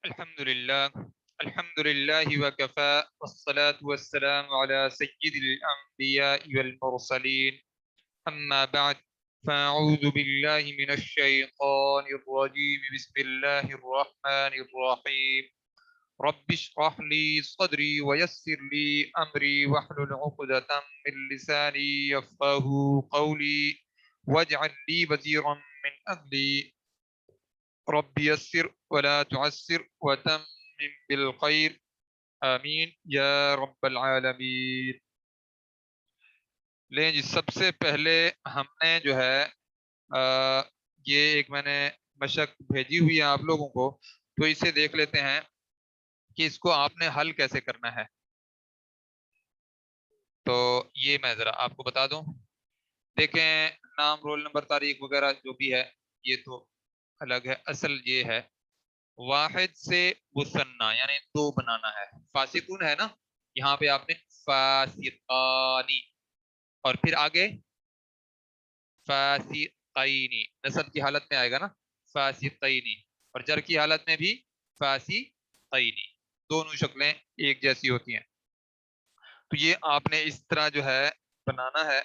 الحمد لله وكفى والصلاة والسلام على سيد الأنبياء والمرسلين أما بعد فأعوذ بالله من الشيطان الرجيم بسم الله الرحمن الرحيم رب اشرح لي صدري ويسر لي أمري واحلل عقدة من لساني يفقه قولي واجعل لي وزيرا من أهلي رب يسر ولا تعسر وتمم بالخير آمین یا رب العالمین۔ لیں جی، سب سے پہلے ہم نے جو ہے یہ ایک میں نے مشق بھیجی ہوئی ہے آپ لوگوں کو، تو اسے دیکھ لیتے ہیں کہ اس کو آپ نے حل کیسے کرنا ہے۔ تو یہ میں ذرا آپ کو بتا دوں، دیکھیں نام رول نمبر تاریخ وغیرہ جو بھی ہے یہ تو الگ ہے، اصل یہ ہے واحد سے مثنی یعنی دو بنانا ہے۔ فاسقون ہے نا، یہاں پہ آپ نے فاسقانی اور پھر آگے فاسقینی، نصب کی حالت میں آئے گا نا فاسقینی، اور جر کی حالت میں بھی فاسقینی، دونوں شکلیں ایک جیسی ہوتی ہیں۔ تو یہ آپ نے اس طرح جو ہے بنانا ہے۔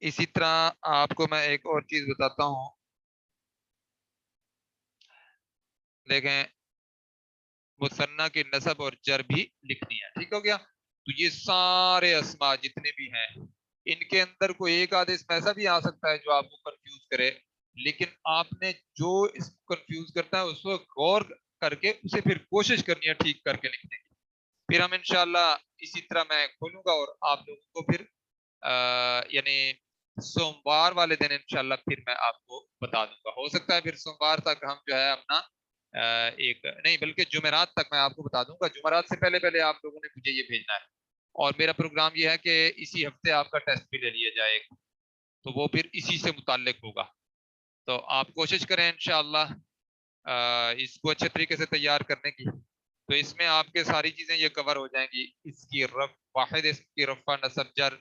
اسی طرح آپ کو میں ایک اور چیز بتاتا ہوں، دیکھیں مثنیٰ کی نصب اور جر بھی لکھنی ہے، ٹھیک ہو گیا۔ تو یہ سارے اسماء جتنے بھی ہیں ان کے اندر کوئی ایک آدھ اسم ایسا بھی آ سکتا ہے جو آپ کو کنفیوز کرے، لیکن آپ نے جو اس کو کنفیوز کرتا ہے اس کو غور کر کے اسے پھر کوشش کرنی ہے ٹھیک کر کے لکھنے کی۔ پھر ہم انشاءاللہ اسی طرح میں کھولوں گا اور آپ لوگوں کو پھر یعنی سوموار والے دن انشاءاللہ پھر میں آپ کو بتا دوں گا۔ ہو سکتا ہے پھر سوموار تک ہم جو ہے اپنا ایک نہیں بلکہ جمعرات تک میں آپ کو بتا دوں گا، جمعرات سے پہلے پہلے آپ لوگوں نے مجھے یہ بھیجنا ہے۔ اور میرا پروگرام یہ ہے کہ اسی ہفتے آپ کا ٹیسٹ بھی لے لیا جائے گا، تو وہ پھر اسی سے متعلق ہوگا۔ تو آپ کوشش کریں انشاءاللہ اس کو اچھے طریقے سے تیار کرنے کی، تو اس میں آپ کے ساری چیزیں یہ کور ہو جائیں گی۔ اس کی واحد اس کی رفع نصب جر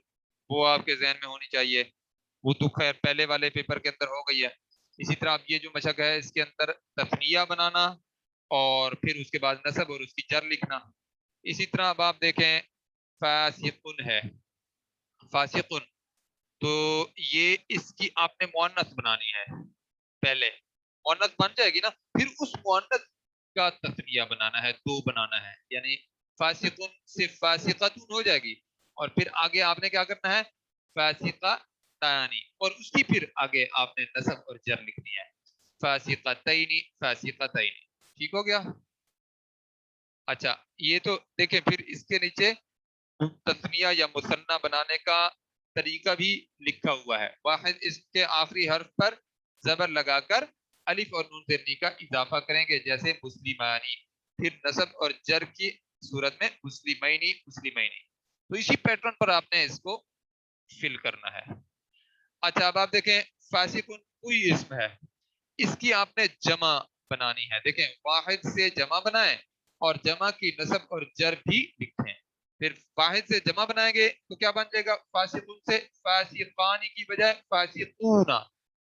وہ آپ کے ذہن میں ہونی چاہیے، وہ تو خیر پہلے والے پیپر کے اندر ہو گئی ہے۔ اسی طرح اب یہ جو مشق ہے اس کے اندر تثنیہ بنانا اور پھر اس کے بعد نصب اور اس کی جر لکھنا۔ اسی طرح اب آپ دیکھیں فاسقن ہے، فاسقن، تو یہ اس کی آپ نے مؤنث بنانی ہے، پہلے مؤنث بن جائے گی نا، پھر اس مؤنث کا تثنیہ بنانا ہے، دو بنانا ہے، یعنی فاسقن سے فاسقتن ہو جائے گی، اور پھر آگے آپ نے کیا کرنا ہے فاسقتانی، اور اس کی پھر آگے آپ نے نصب اور جر لکھنی ہے، فاسقتینی فاسقتینی، ٹھیک ہو گیا۔ اچھا یہ تو دیکھیں پھر اس کے نیچے تثنیہ یا مثنیٰ بنانے کا طریقہ بھی لکھا ہوا ہے۔ واحد اس کے آخری حرف پر زبر لگا کر الف اور نون زیرنی کا اضافہ کریں گے، جیسے مسلمانی، پھر نصب اور جر کی صورت میں مسلمینی مسلمینی، تو اسی پیٹرن پر آپ نے اس کو فل کرنا ہے۔ اچھا اب آپ دیکھیں فاسقن کوئی اسم ہے، اس کی آپ نے جمع بنانی ہے، دیکھیں واحد سے جمع بنائیں اور جمع کی نصب اور جر بھی لکھیں۔ پھر واحد سے جمع بنائیں گے تو کیا بن جائے گا، فاسقون سے فاسقانی کی بجائے فاسقون،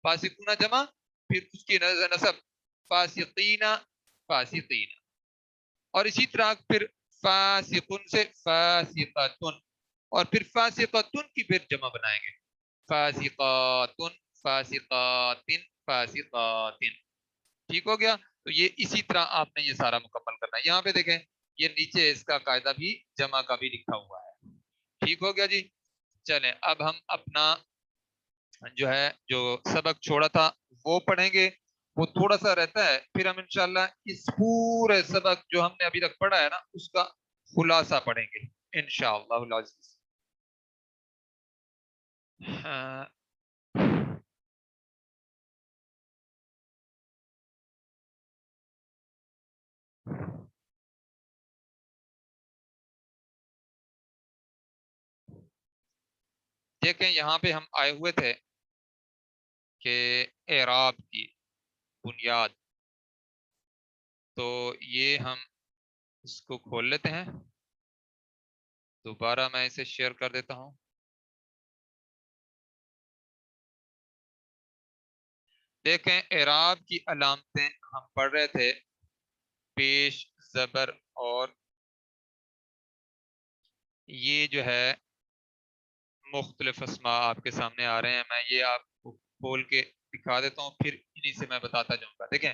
فاسقون جمع، پھر اس کی نصب فاسقین فاسقین، اور اسی طرح پھر فاسقن سے فاسقتن، اور پھر فاسقتن کی پھر جمع بنائیں گے فاسقاتن فاسقاتن فاسقاتن، ٹھیک ہو گیا۔ تو یہ اسی طرح آپ نے یہ سارا مکمل کرنا ہے۔ یہاں پہ دیکھیں یہ نیچے اس کا قاعدہ بھی جمع کا بھی لکھا ہوا ہے، ٹھیک ہو گیا جی۔ چلیں اب ہم اپنا جو ہے جو سبق چھوڑا تھا وہ پڑھیں گے، وہ تھوڑا سا رہتا ہے، پھر ہم انشاءاللہ اس پورے سبق جو ہم نے ابھی تک پڑھا ہے نا اس کا خلاصہ پڑھیں گے انشاءاللہ العزیز۔ دیکھیں یہاں پہ ہم آئے ہوئے تھے کہ اعراب کی بنیاد، تو یہ ہم اس کو کھول لیتے ہیں، دوبارہ میں اسے شیئر کر دیتا ہوں۔ دیکھیں اعراب کی علامتیں ہم پڑھ رہے تھے پیش زبر اور یہ جو ہے مختلف اسماء آپ کے سامنے آ رہے ہیں. میں یہ آپ کو کھول کے دکھا دیتا ہوں، پھر انہی سے میں بتاتا جاؤں گا. دیکھیں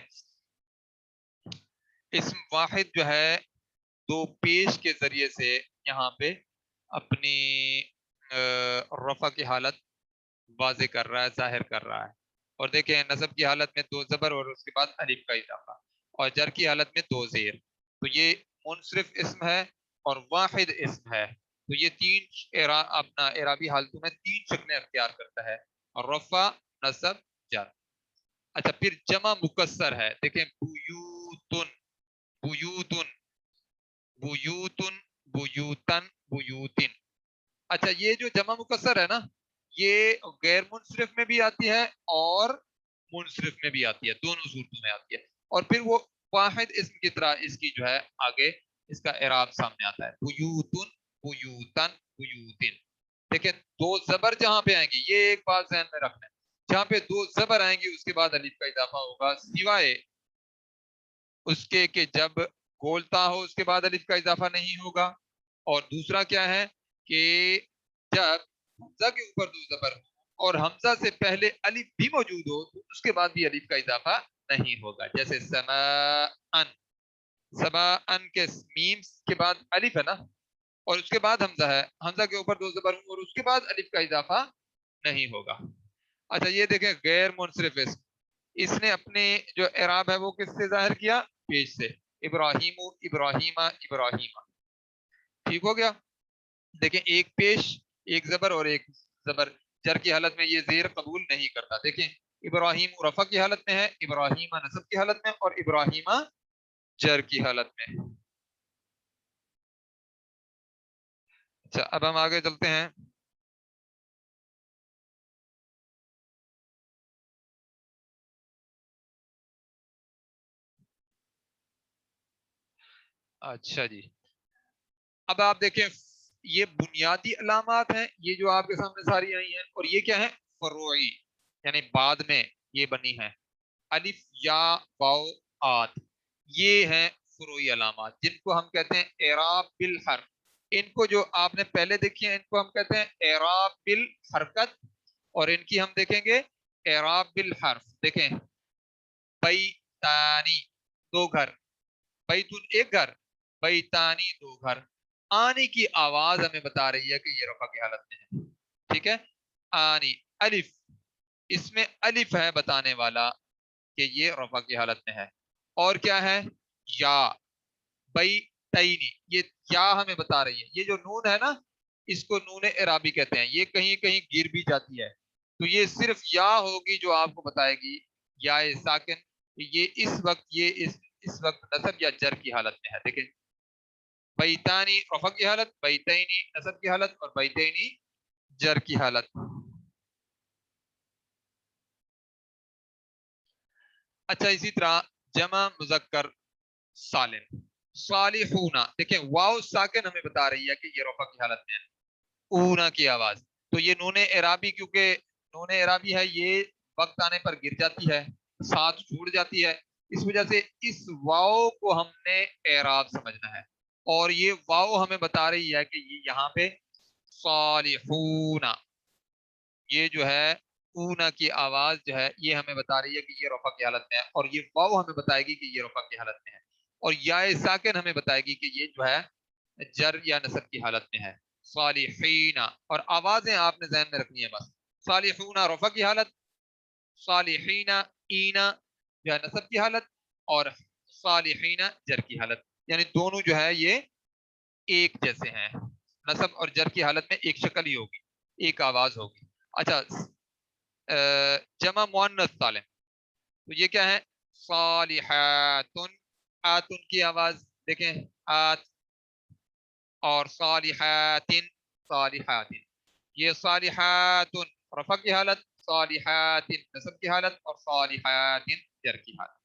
اسم واحد جو ہے دو پیش کے ذریعے سے یہاں پہ اپنی رفع کی حالت واضح کر رہا ہے، ظاہر کر رہا ہے. اور دیکھیں نصب کی حالت میں دو زبر اور اس کے بعد الف کا اضافہ، اور جر کی حالت میں دو زیر. تو یہ منصرف اسم ہے اور واحد اسم ہے. تو یہ تین اپنا اعرابی حالتوں میں تین شکلیں اختیار کرتا ہے، اور رفع، نصب، جر. اچھا پھر جمع مکسر ہے. دیکھیں بیوتن، بیوتن، بیوتن، بیوتن، بیوتن. اچھا یہ جو جمع مکسر ہے نا، یہ غیر منصرف میں بھی آتی ہے اور منصرف میں بھی آتی ہے، دونوں صورتوں میں آتی ہے. اور پھر وہ واحد اسم کی طرح اس کی جو ہے آگے اس کا اعراب سامنے آتا ہے، بیوتن، بیوتن، بیوتن. دیکھیں دو زبر جہاں پہ آئیں گی، یہ ایک بات ذہن میں رکھنا ہے، جہاں پہ دو زبر آئیں گی اس کے بعد الف کا اضافہ ہوگا، سوائے اس کے کہ جب گولتا ہو اس کے بعد الف کا اضافہ نہیں ہوگا. اور دوسرا کیا ہے کہ جب حمزہ کے اوپر دو زبر ہو اور حمزہ سے پہلے الف بھی موجود ہو تو اس کے بعد بھی الف کا اضافہ نہیں ہوگا. جیسے سماءن، سماءن کے میم کے بعد الف ہے نا، اور اس کے بعد حمزہ ہے، حمزہ کے اوپر دو زبر ہوں اور اس کے بعد الف کا اضافہ نہیں ہوگا. اچھا یہ دیکھیں غیر منصرف اسم، اس نے اپنے جو اعراب ہے وہ کس سے ظاہر کیا؟ پیش سے. ابراہیم، ابراہیمہ، ابراہیمہ. ٹھیک ہو گیا. دیکھیں ایک پیش، ایک زبر اور ایک زبر. جر کی حالت میں یہ زیر قبول نہیں کرتا. دیکھیں ابراہیم رفع کی حالت میں ہے، ابراہیمہ نصب کی حالت میں، اور ابراہیمہ جر کی حالت میں. اچھا اب ہم آگے چلتے ہیں. اچھا جی اب آپ دیکھیں یہ بنیادی علامات ہیں، یہ جو آپ کے سامنے ساری آئی ہیں، اور یہ کیا ہے؟ فروعی، یعنی بعد میں یہ بنی ہے. الف، یا، واو، آد، یہ ہیں فروعی علامات جن کو ہم کہتے ہیں اعراب بالحرف. ان کو جو آپ نے پہلے دیکھی ہیں ان کو ہم کہتے ہیں اعراب بالحرکت، اور ان کی ہم دیکھیں گے اعراب بالحرف. دیکھیں بیتانی دو گھر، بیتن ایک گھر، بیتانی دو گھر. آنی کی آواز ہمیں بتا رہی ہے کہ یہ رفع کی حالت میں ہے. ٹھیک ہے. آنی، الف، اس میں الف ہے بتانے والا کہ یہ رفع کی حالت میں ہے. اور کیا ہے؟ یا، بیتینی، یہ یا ہمیں بتا رہی ہے. یہ جو نون ہے نا اس کو نون اعرابی کہتے ہیں، یہ کہیں کہیں گر بھی جاتی ہے، تو یہ صرف یا ہوگی جو آپ کو بتائے گی یا ساکن. یہ اس وقت یہ اس وقت نصب یا جر کی حالت میں ہے. دیکھیں بیتانی رفع کی حالت، بیتینی نصب کی حالت، اور بیتینی جر کی حالت. اچھا اسی طرح جمع مذکر سالم، صالحون. دیکھیں واو ساکن ہمیں بتا رہی ہے کہ یہ رفع کی حالت میں ہے، اونا کی آواز. تو یہ نون اعرابی، کیونکہ نون اعرابی ہے یہ وقت آنے پر گر جاتی ہے، ساتھ چھوڑ جاتی ہے، اس وجہ سے اس واو کو ہم نے اعراب سمجھنا ہے. اور یہ واو ہمیں بتا رہی ہے کہ یہ یہاں پہ صالحون، یہ جو ہے اونا کی آواز جو ہے یہ ہمیں بتا رہی ہے کہ یہ رفع کی حالت میں ہے، اور یہ واو ہمیں بتائے گی کہ یہ رفع کی حالت میں ہے. اور یا ساکن ہمیں بتائے گی کہ یہ جو ہے جر یا نصب کی حالت میں ہے. صالحین، اور آوازیں آپ نے ذہن میں رکھنی ہے بس. صالحون رفع کی حالت، صالحین اینا جو ہے نصب کی حالت، اور صالحین جر کی حالت. یعنی دونوں جو ہے یہ ایک جیسے ہیں، نصب اور جر کی حالت میں ایک شکل ہی ہوگی، ایک آواز ہوگی. اچھا جمع مؤنث سالم، تو یہ کیا ہے؟ صالحاتن، آتن کی آواز دیکھیں آت، اور صالحاتن، صالحاتن. یہ صالحاتن رفع کی حالت، صالحاتن نصب کی حالت، اور صالحاتن جر کی حالت.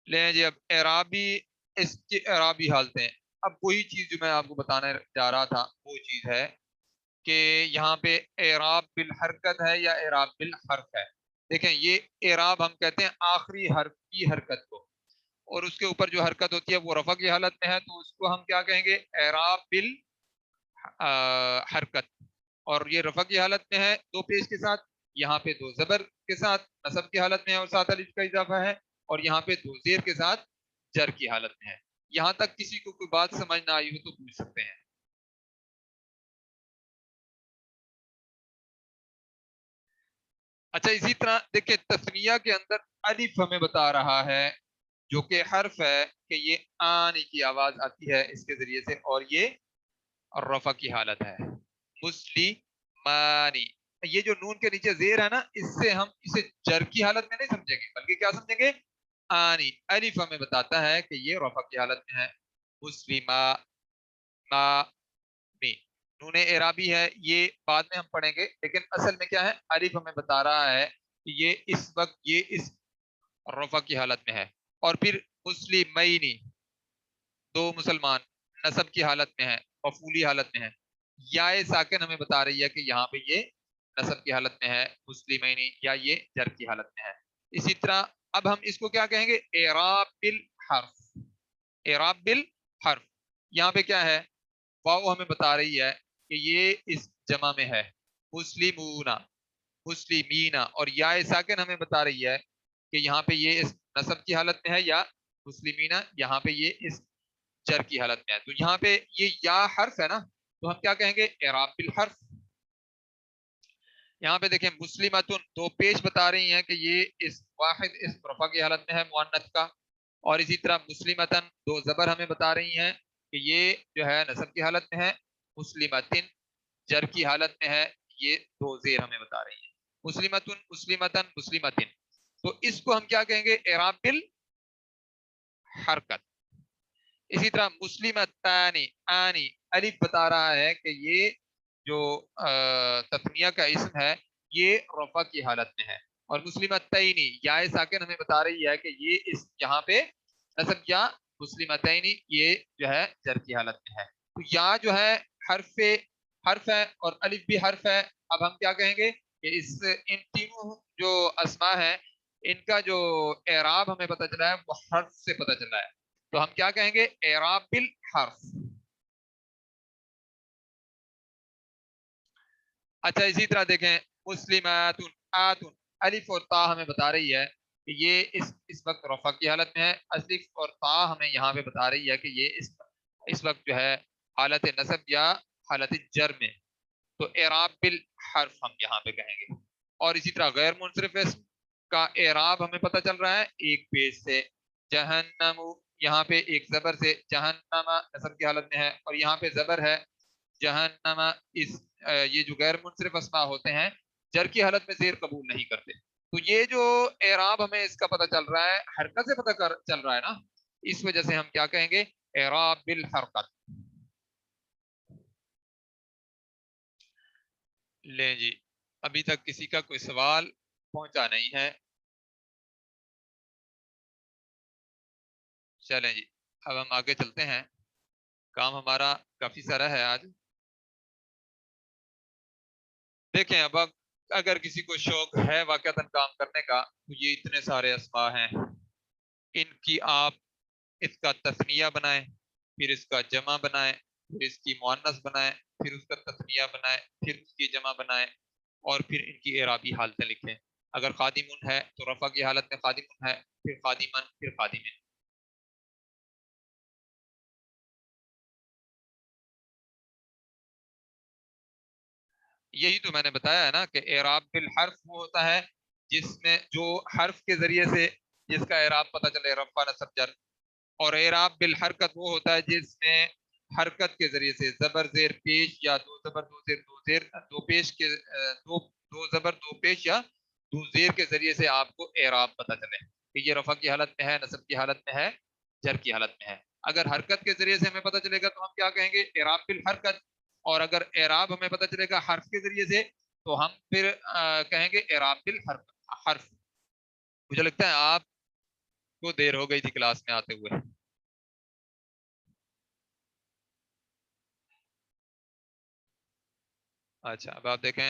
لیں جی اب اعرابی، اس کی اعرابی حالتیں. اب وہی چیز جو میں آپ کو بتانے جا رہا تھا وہ چیز ہے کہ یہاں پہ اعراب بالحرکت ہے یا اعراب بالحرف ہے. دیکھیں یہ اعراب ہم کہتے ہیں آخری حرف کی حرکت کو، اور اس کے اوپر جو حرکت ہوتی ہے وہ رفع کی حالت میں ہے، تو اس کو ہم کیا کہیں گے؟ اعراب بالحرکت. اور یہ رفع کی حالت میں ہے دو پیش کے ساتھ، یہاں پہ دو زبر کے ساتھ نصب کی حالت میں ہے اور ساتھ الف کا اضافہ ہے، اور یہاں پہ دو زیر کے ساتھ جر کی حالت میں ہے. یہاں تک کسی کو کوئی بات سمجھ نہ آئی ہو تو پوچھ سکتے ہیں. اچھا اسی طرح دیکھیں تثنیہ کے اندر الف ہمیں بتا رہا ہے جو کہ حرف ہے کہ یہ آنے کی آواز آتی ہے اس کے ذریعے سے، اور یہ رفع کی حالت ہے. مسلمانی، یہ جو نون کے نیچے زیر ہے نا، اس سے ہم اسے جر کی حالت میں نہیں سمجھیں گے بلکہ کیا سمجھیں گے؟ آنی. الف ہمیں بتاتا ہے کہ یہ رفع کی حالت میں ہے. مسلمہ ما می، نون اعرابی ہے، یہ بعد میں ہم پڑھیں گے، لیکن اصل میں کیا ہے؟ الف ہمیں بتا رہا ہے کہ یہ اس وقت یہ اس رفع کی حالت میں ہے. اور پھر مسلمینی، دو مسلمان، نصب کی حالت میں ہے، مفعولی حالت میں ہے. یا ساکن ہمیں بتا رہی ہے کہ یہاں پہ یہ نصب کی حالت میں ہے، مسلمینی، یا یہ جر کی حالت میں ہے. اسی طرح اب ہم اس کو کیا کہیں گے؟ اعراب بالحرف. اعراب بالحرف یہاں پہ کیا ہے؟ واو ہمیں بتا رہی ہے کہ یہ اس جمع میں ہے، مسلمون، مسلمین. اور یا ساکن ہمیں بتا رہی ہے کہ یہاں پہ یہ اس نصب کی حالت میں ہے، یا مسلمین یہاں پہ یہ اس جر کی حالت میں ہے. تو یہاں پہ یہ یا حرف ہے نا، تو ہم کیا کہیں گے؟ اعراب بالحرف. یہاں پہ دیکھیں مسلمتن دو پیش بتا رہی ہیں کہ یہ اس واحد اس رفع کی حالت میں ہے مؤنث کا، اور اسی طرح مسلمتن دو زبر ہمیں بتا رہی ہیں کہ یہ جو ہے نصب کی حالت میں ہے. مسلمتن جر کی حالت میں ہے، یہ دو زیر ہمیں بتا رہی ہیں. مسلمتن، مسلمتن، مسلمتن. تو اس کو ہم کیا کہیں گے؟ اعراب بالحرکت. اسی طرح مسلمتانی آنی، الف بتا رہا ہے کہ یہ جو تثنیہ کا اسم ہے یہ رفع کی حالت میں ہے. اور مسلمتینی یا ساکن ہمیں بتا رہی ہے کہ یہ اس یہاں پہ نصب یا مسلمتینی یہ جو ہے جر کی حالت میں ہے. تو یا جو ہے حرف ہے اور الف بھی حرف ہے. اب ہم کیا کہیں گے کہ ان تینوں جو اسماء ہیں ان کا جو اعراب ہمیں پتہ چلا ہے وہ حرف سے پتہ چلا ہے. تو ہم کیا کہیں گے؟ اعراب بالحرف. اچھا اسی طرح دیکھیں مسلمات، آتن، الف اور تا ہمیں بتا رہی ہے کہ یہ اس وقت رفع کی حالت میں ہے. الف اور تا ہمیں یہاں پہ بتا رہی ہے کہ یہ اس وقت جو ہے حالت نصب یا حالت جر میں. تو اعراب بالحرف ہم یہاں پہ کہیں گے. اور اسی طرح غیر منصرف اسم کا اعراب ہمیں پتہ چل رہا ہے ایک پیج سے. جہنم، یہاں پہ ایک زبر سے جہنم نصب کی حالت میں ہے، اور یہاں پہ زبر ہے جہنم. یہ جو غیر منصرف اسماء ہوتے ہیں جر کی حالت میں زیر قبول نہیں کرتے. تو یہ جو اعراب ہمیں اس کا پتہ چل رہا ہے حرکت سے پتہ چل رہا ہے نا، اس وجہ سے ہم کیا کہیں گے؟ اعراب بالحرکت. لیں جی، ابھی تک کسی کا کوئی سوال پہنچا نہیں ہے. چلیں جی اب ہم آگے چلتے ہیں، کام ہمارا کافی سارا ہے آج. دیکھیں اب اگر کسی کو شوق ہے واقعتاً کام کرنے کا تو یہ اتنے سارے اسماء ہیں، ان کی آپ اس کا تثنیہ بنائیں، پھر اس کا جمع بنائیں، پھر اس کی مؤنث بنائیں، پھر اس کا تثنیہ بنائیں، پھر اس کی جمع بنائیں، اور پھر ان کی اعرابی حالتیں لکھیں. اگر خادمن ہے تو رفع کی حالت میں خادمن ہے، پھر خادمن، پھر خادمن. یہی تو میں نے بتایا ہے نا کہ اعراب بالحرف وہ ہوتا ہے جس میں جو حرف کے ذریعے سے جس کا اعراب پتہ چلے رفع نصب جر. اور اعراب بالحرکت وہ ہوتا ہے جس میں حرکت کے ذریعے سے زبر زیر پیش یا دو زبر دو زیر دو زیر دو پیش کے دو زبر دو پیش یا دو زیر کے ذریعے سے آپ کو اعراب پتہ چلے کہ یہ رفع کی حالت میں ہے، نصب کی حالت میں ہے، جر کی حالت میں ہے. اگر حرکت کے ذریعے سے ہمیں پتہ چلے گا تو ہم کیا کہیں گے؟ اعراب بالحرکت. اور اگر اعراب ہمیں پتہ چلے گا حرف کے ذریعے سے تو ہم پھر کہیں گے اعراب بالحرف. مجھے لگتا ہے آپ کو دیر ہو گئی تھی کلاس میں آتے ہوئے. اچھا اب آپ دیکھیں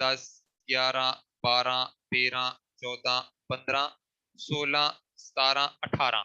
10 11 12 13 14 15 16 17 18,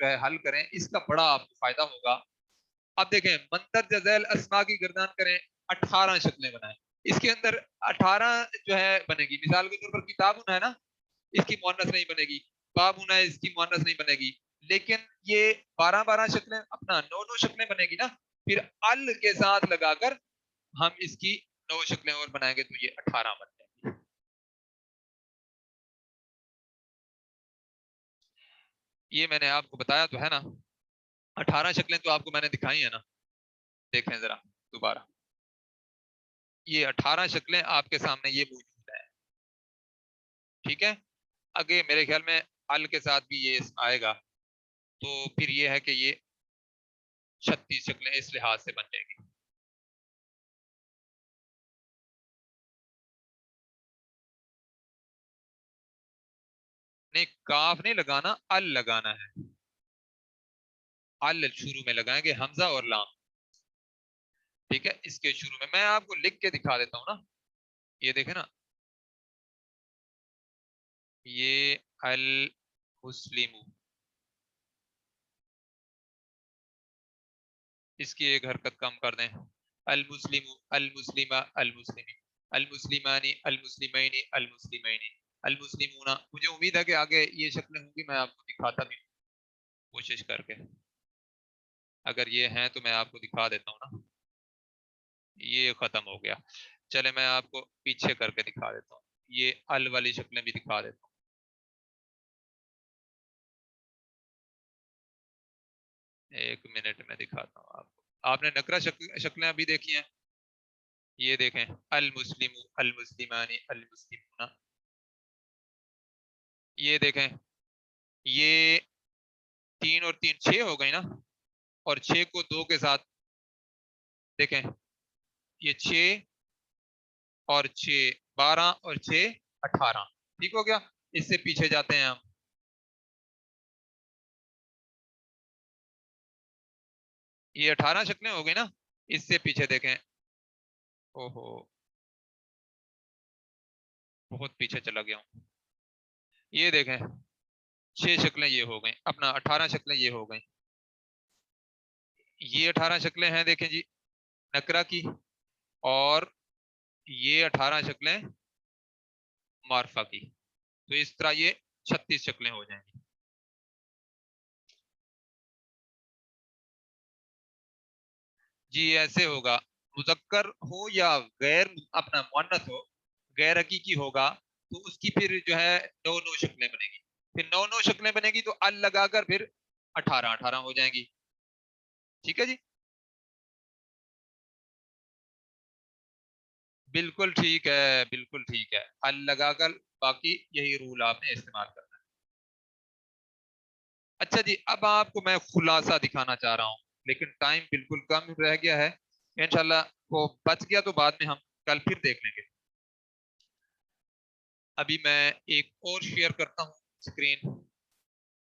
جو ہے حل کریں، اس کا بڑا آپ کو فائدہ ہوگا. اب دیکھیں مندرجہ ذیل اسما کی گردان کریں، 18 شکلیں بنائیں. اس کے اندر 18 جو ہے بنے گی. مثال کے طور پر کتابون ہے نا، اس کی مؤنث نہیں بنے گی. بابون ہے، اس کی مؤنث نہیں بنے گی. لیکن یہ 12 شکلیں، اپنا 9 شکلیں بنے گی نا. پھر ال کے ساتھ لگا کر ہم اس کی 9 شکلیں اور بنائیں گے تو یہ 18 بن جائیں گی. یہ میں نے آپ کو بتایا تو ہے نا، 18 شکلیں تو آپ کو میں نے دکھائی ہیں نا. دیکھیں ذرا دوبارہ، یہ 18 شکلیں آپ کے سامنے یہ موجود ہیں. ٹھیک ہے. آگے میرے خیال میں ال کے ساتھ بھی یہ اسم آئے گا، تو پھر یہ ہے کہ یہ 36 شکلیں اس لحاظ سے بن جائیں گی. نہیں، کاف نہیں لگانا، ال لگانا ہے. ال شروع میں لگائیں گے، حمزہ اور لام. ٹھیک ہے. اس کے شروع میں آپ کو لکھ کے دکھا دیتا ہوں نا. یہ دیکھیں نا، یہ المسلم، اس کی ایک حرکت کم کر دیں. المسلم، المسلمہ، المسلمی، المسلمانی، المسلمین، المسلمین، المسلمون. مجھے امید ہے کہ آگے یہ شکلیں ہوں گی، میں آپ کو دکھاتا بھی ہوں کوشش کر کے. اگر یہ ہیں تو میں آپ کو دکھا دیتا ہوں نا. یہ ختم ہو گیا. چلے میں آپ کو پیچھے کر کے دکھا دیتا ہوں. یہ ال والی شکلیں بھی دکھا دیتا ہوں. ایک منٹ میں دکھاتا ہوں آپ کو. آپ نے نکرہ شکلیں ابھی دیکھی ہیں. یہ دیکھیں، المسلم، المسلمانی، المسلمون. یہ دیکھیں، یہ 3 اور 3 6 ہو گئی نا. اور 6 کو 2 کے ساتھ دیکھیں، یہ 6 اور 6 12 اور 6 18. ٹھیک ہو گیا. اس سے پیچھے جاتے ہیں ہم. یہ 18 شکلیں ہو گئی نا. اس سے پیچھے دیکھیں. اوہو، بہت پیچھے چلا گیا ہوں. یہ دیکھیں، 6 شکلیں یہ ہو گئیں، اپنا 18 شکلیں یہ ہو گئیں. یہ 18 شکلیں ہیں دیکھیں جی نکرہ کی، اور یہ 18 شکلیں معرفہ کی. تو اس طرح یہ 36 شکلیں ہو جائیں گی. جی ایسے ہوگا، مذکر ہو یا غیر اپنا مؤنث ہو، غیر حقیقی ہوگا تو اس کی پھر جو ہے 9 شکلیں بنے گی. پھر 9 شکلیں بنے گی تو ال لگا کر پھر 18 ہو جائیں گی. ٹھیک ہے جی. بالکل ٹھیک ہے، بالکل ٹھیک ہے. ال لگا کر باقی یہی رول آپ نے استعمال کرنا ہے. اچھا جی، اب آپ کو میں خلاصہ دکھانا چاہ رہا ہوں، لیکن ٹائم بالکل کم رہ گیا ہے. انشاءاللہ وہ بچ گیا تو بعد میں ہم کل پھر دیکھ لیں گے. ابھی میں ایک اور شیئر کرتا ہوں اسکرین.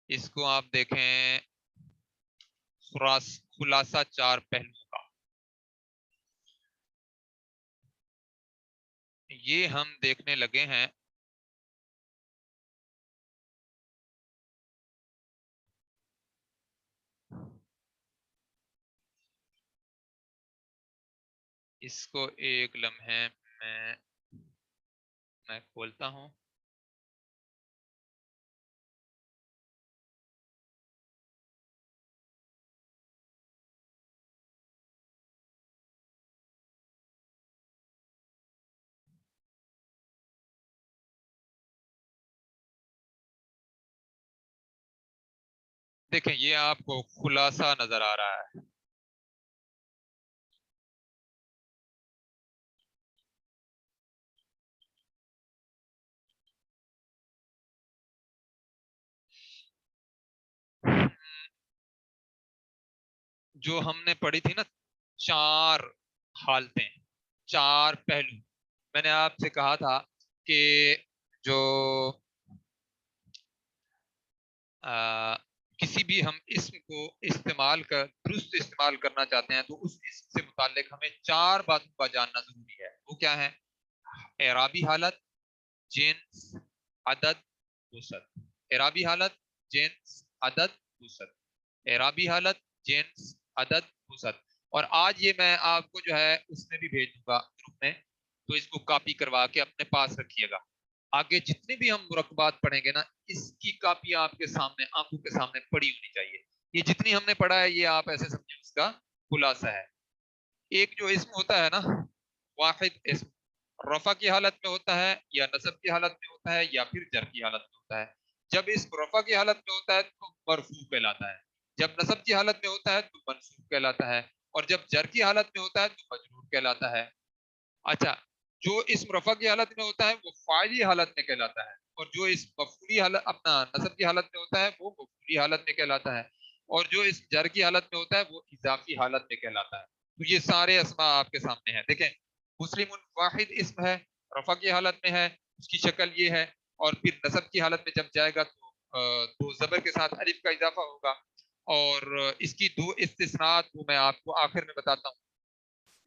اس کو آپ دیکھیں، خلاصہ 4 پہلوؤں کا. یہ ہم دیکھنے لگے ہیں. اس کو ایک لمحے میں کھولتا ہوں. دیکھیں یہ آپ کو خلاصہ نظر آ رہا ہے. جو ہم نے پڑھی تھی نا 4 حالتیں، 4 پہلو. میں نے آپ سے کہا تھا کہ جو کسی بھی ہم اسم کو درست استعمال کرنا چاہتے ہیں تو اس اسم سے متعلق ہمیں 4 باتوں کا جاننا ضروری ہے. وہ کیا ہے؟ اعرابی حالت، جنس، عدد، وسعت. اعرابی حالت، جنس، عدد، وسط، اعرابی حالت جنس عدد وسط. اور آج یہ میں آپ کو جو ہے اس میں بھی بھیج دوں گا گروپ میں، تو اس کو کاپی کروا کے اپنے پاس رکھیے گا. آگے جتنے بھی ہم مرکبات پڑھیں گے نا، اس کی کاپی آپ کے سامنے آنکھوں کے سامنے پڑی ہونی چاہیے. یہ جتنی ہم نے پڑھا ہے یہ آپ ایسے سمجھیں اس کا خلاصہ ہے. ایک جو اسم ہوتا ہے نا، واحد اسم رفع کی حالت میں ہوتا ہے یا نصب کی حالت میں ہوتا ہے یا پھر جر کی حالت میں ہوتا ہے. جب اسم رفع کی حالت میں ہوتا ہے تو مرفوع کہلاتا ہے، جب نصب کی حالت میں ہوتا ہے تو منصوب کہلاتا ہے، اور جب جر کی حالت میں ہوتا ہے تو مجرور کہلاتا ہے. اچھا، جو اسم رفع کی حالت میں ہوتا ہے وہ فاعلی حالت میں کہلاتا ہے، اور جو اسم مفعولی حالت اپنا نصب کی حالت میں ہوتا ہے وہ مفعولی حالت میں کہلاتا ہے، اور جو اسم جر کی حالت میں ہوتا ہے وہ اضافی حالت میں کہلاتا ہے. تو یہ سارے اسماء آپ کے سامنے ہیں. دیکھیں، مسلم واحد اسم ہے، رفع کی حالت میں ہے، اس کی شکل یہ ہے، اور پھر نصب کی حالت میں جب جائے گا تو دو زبر کے ساتھ الف کا اضافہ ہوگا، اور اس کی دو استثناءات وہ میں آپ کو آخر میں بتاتا ہوں.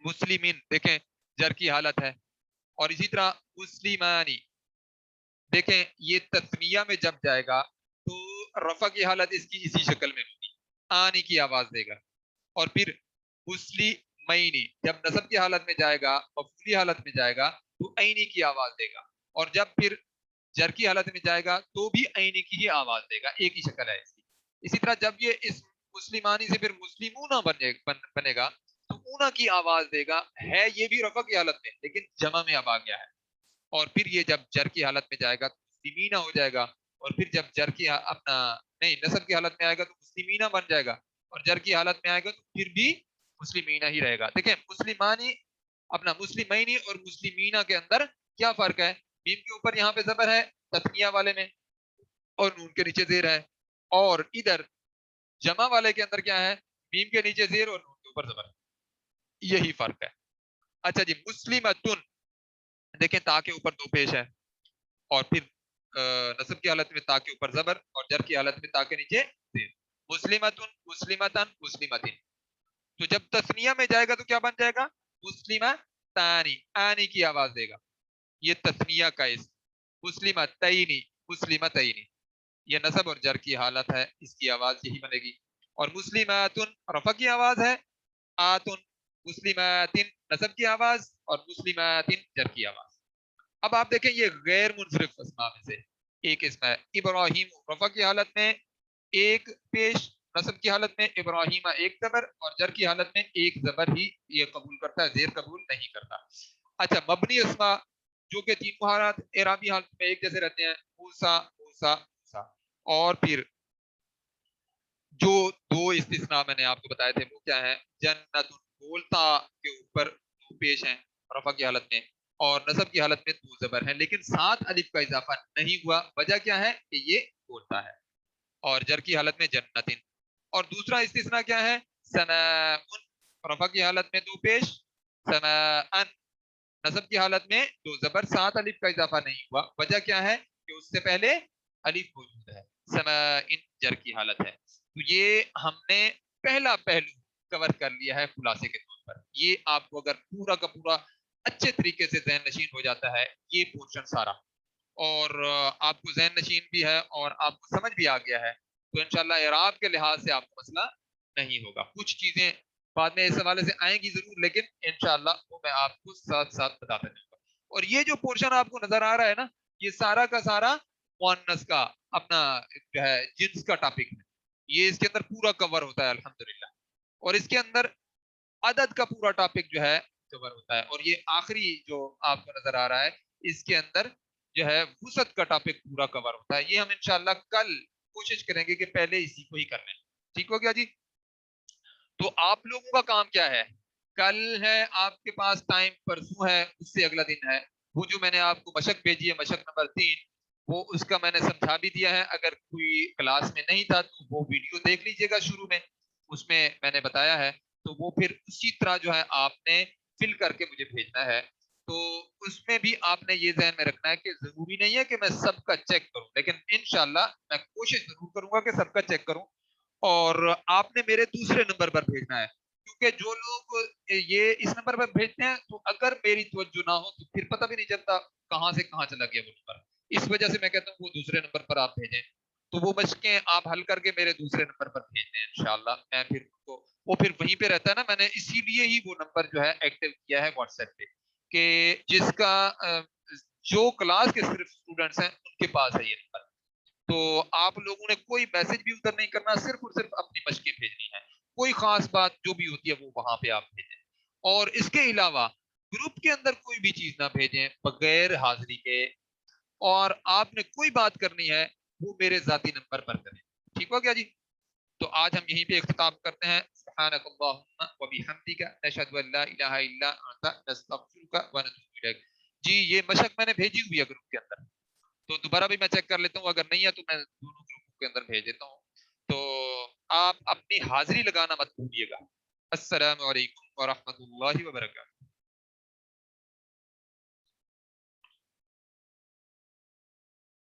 مسلمین دیکھیں جر کی حالت ہے، اور اسی طرح مسلمانی دیکھیں یہ تثنیہ میں جب جائے گا تو رفع کی حالت اس کی اسی شکل میں ہوگی، آنی کی آواز دے گا. اور پھر مسلمینی جب نصب کی حالت میں جائے گا، مفعولی حالت میں جائے گا تو عینی کی آواز دے گا، اور جب پھر جر کی حالت میں جائے گا تو بھی عینی کی ہی آواز دے گا، ایک ہی شکل ہے اس کی. اسی طرح جب یہ اس مسلمانی سے پھر مسلمون بنے گا تو اونا کی آواز دے گا، ہے یہ بھی رفع کی حالت میں لیکن جمع میں اب آ گیا ہے. اور پھر یہ جب جر کی حالت میں جائے گا تو مسلمینہ ہو جائے گا، اور پھر جب جر کی اپنا نہیں نصب کی حالت میں آئے گا تو مسلمینہ بن جائے گا، اور جر کی حالت میں آئے گا تو پھر بھی مسلمینہ ہی رہے گا. دیکھیں مسلمانی اپنا مسلمینی اور مسلمینہ کے اندر کیا فرق ہے؟ میم کے اوپر یہاں پہ زبر ہے تثنیہ والے میں، اور نون کے نیچے زیر ہے، اور ادھر جمع والے کے اندر کیا ہے؟ میم کے نیچے زیر اور نون کے اوپر زبر. یہی فرق ہے. اچھا جی، مسلمتن دیکھیں تا کے اوپر دو پیش ہے، اور پھر نصب کی حالت میں تا کے اوپر زبر، اور جر کی حالت میں تا کے نیچے زیر. مسلمتن مسلمتن مسلمتن. تو جب تثنیہ میں جائے گا تو کیا بن جائے گا؟ مسلمہ تانی، آنی کی آواز دے گا، یہ تثنیہ کا اسم. مسلمتینی مسلمتینی، یہ نصب اور جر کی حالت ہے، اس کی آواز یہی بنے گی. اور مسلماتن رفع کی آواز ہے، آتن مسلماتن نصب کی آواز، اور مسلماتن جر کی آواز. اب آپ دیکھیں یہ غیر منصرف اسماء میں سے ایک اسم ہے. ابراہیم رفع کی حالت میں ایک پیش، نصب کی حالت میں ابراہیمہ ایک زبر، اور جر کی حالت میں ایک زبر ہی یہ قبول کرتا ہے، زیر قبول نہیں کرتا. اچھا، مبنی اسماء جو کہ تین حالات اعرابی حالت میں ایک جیسے رہتے ہیں، موسیٰ موسیٰ موسیٰ. اور پھر جو دو استثناء میں نے آپ کو بتائے تھے وہ کیا ہے؟ جنت بولتا کے اوپر دو پیش ہیں رفع کی حالت میں، اور نصب کی حالت میں دو زبر ہیں لیکن ساتھ الف کا اضافہ نہیں ہوا. وجہ کیا ہے؟ کہ یہ بولتا ہے. اور جر کی حالت میں جنتن. اور دوسرا استثناء کیا ہے؟ سماء رفع کی حالت میں دو پیش، سماء نصب کی حالت میں دو زبر، ساتھ الف کا اضافہ نہیں ہوا. وجہ کیا ہے؟ کہ اس سے پہلے الف موجود ہے. سماء جر کی حالت ہے. تو یہ ہم نے پہلا پہلو کور کر لیا ہے خلاصے کے طور پر. یہ آپ کو اگر پورا کا پورا اچھے طریقے سے ذہن نشین ہو جاتا ہے یہ پورشن سارا، اور آپ کو ذہن نشین بھی ہے اور آپ کو سمجھ بھی آ گیا ہے، تو انشاءاللہ اعراب کے لحاظ سے آپ کو مسئلہ نہیں ہوگا. کچھ چیزیں بعد میں اس حوالے سے آئیں گی ضرور، لیکن انشاءاللہ وہ میں آپ کو ساتھ ساتھ بتاتا جاؤں گا. اور یہ جو پورشن آپ کو نظر آ رہا ہے نا، یہ سارا کا سارا مؤنث کا اپنا جو ہے جنس کا ٹاپک ہے. یہ اس کے اندر پورا کور ہوتا ہے الحمدللہ، اور اس کے اندر عدد کا پورا ٹاپک جو ہے کور ہوتا ہے. اور یہ آخری جو آپ کو نظر آ رہا ہے اس کے اندر جو ہے وسعت کا ٹاپک پورا کور ہوتا ہے. یہ ہم انشاءاللہ کل کوشش کریں گے کہ پہلے اسی کو ہی کر لیں. ٹھیک ہو گیا جی؟ تو آپ لوگوں کا کام کیا ہے؟ کل ہے آپ کے پاس ٹائم، پرسوں ہے، اس سے اگلا دن ہے. وہ جو میں نے آپ کو مشق بھیجی ہے مشق نمبر 3، وہ اس کا میں نے سمجھا بھی دیا ہے. اگر کوئی کلاس میں نہیں تھا تو وہ ویڈیو دیکھ لیجئے گا شروع میں، اس میں میں نے بتایا ہے. تو وہ پھر اسی طرح جو ہے آپ نے فل کر کے مجھے بھیجنا ہے. تو اس میں بھی آپ نے یہ ذہن میں رکھنا ہے کہ ضروری نہیں ہے کہ میں سب کا چیک کروں، لیکن انشاءاللہ میں کوشش ضرور کروں گا کہ سب کا چیک کروں. اور آپ نے میرے دوسرے نمبر پر بھیجنا ہے، کیونکہ جو لوگ یہ اس نمبر پر بھیجتے ہیں تو اگر میری توجہ نہ ہو تو پھر پتہ بھی نہیں چلتا کہاں سے کہاں چلا گیا وہ نمبر. اس وجہ سے میں کہتا ہوں وہ دوسرے نمبر پر آپ بھیجیں. تو وہ مشقیں آپ حل کر کے میرے دوسرے نمبر پر بھیج دیں انشاءاللہ، میں پھر کو وہ پھر وہیں پہ رہتا ہے نا، میں نے اسی لیے ہی وہ نمبر جو ہے ایکٹیو کیا ہے واٹس ایپ پہ، کہ جس کا جو کلاس کے صرف اسٹوڈنٹس ہیں ان کے پاس ہے یہ نمبر، تو آپ لوگوں نے کوئی میسج بھی ادھر نہیں کرنا، صرف اور صرف اپنی مشقیں بھیجنی ہے، کوئی خاص بات جو بھی ہوتی ہے وہ وہاں پہ آپ بھیجیں، اور اس کے علاوہ گروپ کے اندر کوئی بھی چیز نہ بھیجیں بغیر حاضری کے، اور آپ نے کوئی بات کرنی ہے وہ میرے ذاتی نمبر پر کریں، ٹھیک ہو گیا جی؟ تو آج ہم یہیں پہ اختتام کرتے ہیں، سبحانک اللہم و بحمدک نشہد ان لا الہ الا انت نستغفرک و نتوب الیک۔ جی یہ مشق میں نے بھیجی ہوئی ہے گروپ کے اندر، تو دوبارہ بھی میں چیک کر لیتا ہوں، اگر نہیں ہے تو میں دونوں گروپ کے اندر بھیج دیتا ہوں، تو آپ اپنی حاضری لگانا مت بھولیے گا۔ السلام علیکم ورحمۃ اللہ وبرکاتہ۔